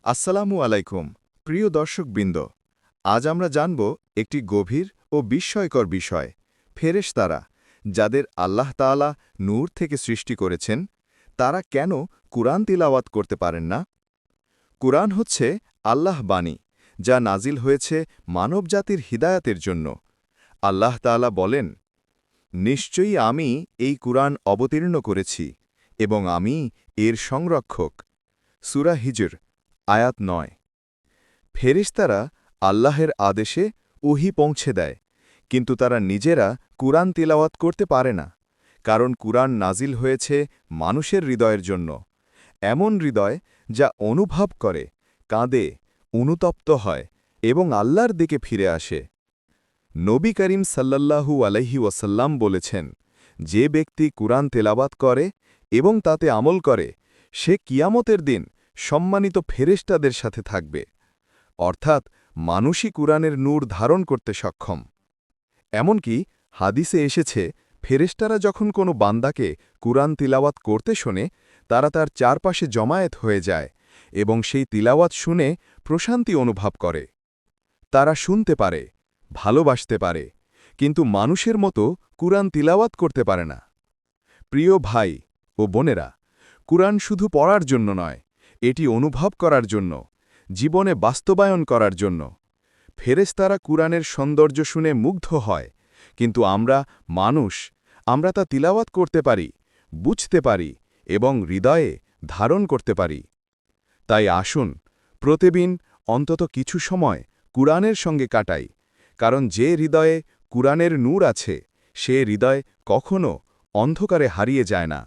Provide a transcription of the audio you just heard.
আসসালামু আলাইকুম প্রিয় দর্শকবৃন্দ। আজ আমরা জানব একটি গভীর ও বিস্ময়কর বিষয়, ফেরেশতারা, যাদের আল্লাহ তাআলা নূর থেকে সৃষ্টি করেছেন, তারা কেন কুরআন তিলাওয়াত করতে পারেন না? কুরআন হচ্ছে আল্লাহ বাণী, যা নাজিল হয়েছে মানবজাতির হিদায়াতের জন্য। আল্লাহ তাআলা বলেন, নিশ্চয়ই আমি এই কুরআন অবতীর্ণ করেছি এবং আমি এর সংরক্ষক। সূরা হিজর আয়াত ৯। ফেরেশতারা আল্লাহের আদেশে ওহী পৌঁছে দেয়, কিন্তু তারা নিজেরা কুরআন তিলাওয়াত করতে পারে না, কারণ কুরআন নাজিল হয়েছে মানুষের হৃদয়ের জন্য, এমন হৃদয় যা অনুভব করে, কাঁদে, অনুতপ্ত হয় এবং আল্লাহর দিকে ফিরে আসে। নবী করিম সাল্লাল্লাহু আলাইহি ওয়াসাল্লাম বলেছেন, যে ব্যক্তি কুরআন তেলাওয়াত করে এবং তাতে আমল করে, সে কিয়ামতের দিন সম্মানিত ফেরেশতাদের সাথে থাকবে। অর্থাৎ মানুষই কুরআনের নূর ধারণ করতে সক্ষম। এমনকি হাদিসে এসেছে, ফেরেশতারা যখন কোনো বান্দাকে কুরআন তিলাওয়াত করতে শোনে, তারা তার চারপাশে জমায়েত হয়ে যায় এবং সেই তিলাওয়াত শুনে প্রশান্তি অনুভব করে। তারা শুনতে পারে, ভালোবাসতে পারে, কিন্তু মানুষের মতো কুরআন তিলাওয়াত করতে পারে না। প্রিয় ভাই ও বোনেরা, কুরআন শুধু পড়ার জন্য নয়, এটি অনুভব করার জন্য, জীবনে বাস্তবায়ন করার জন্য। ফেরেশতারা কুরআনের সৌন্দর্য শুনে মুগ্ধ হয়, কিন্তু আমরা মানুষ, আমরা তা তিলাওয়াত করতে পারি, বুঝতে পারি এবং হৃদয়ে ধারণ করতে পারি। তাই আসুন প্রতিদিন অন্তত কিছু সময় কুরআনের সঙ্গে কাটাই, কারণ যে হৃদয়ে কুরআনের নূর আছে, সে হৃদয় কখনো অন্ধকারে হারিয়ে যায় না।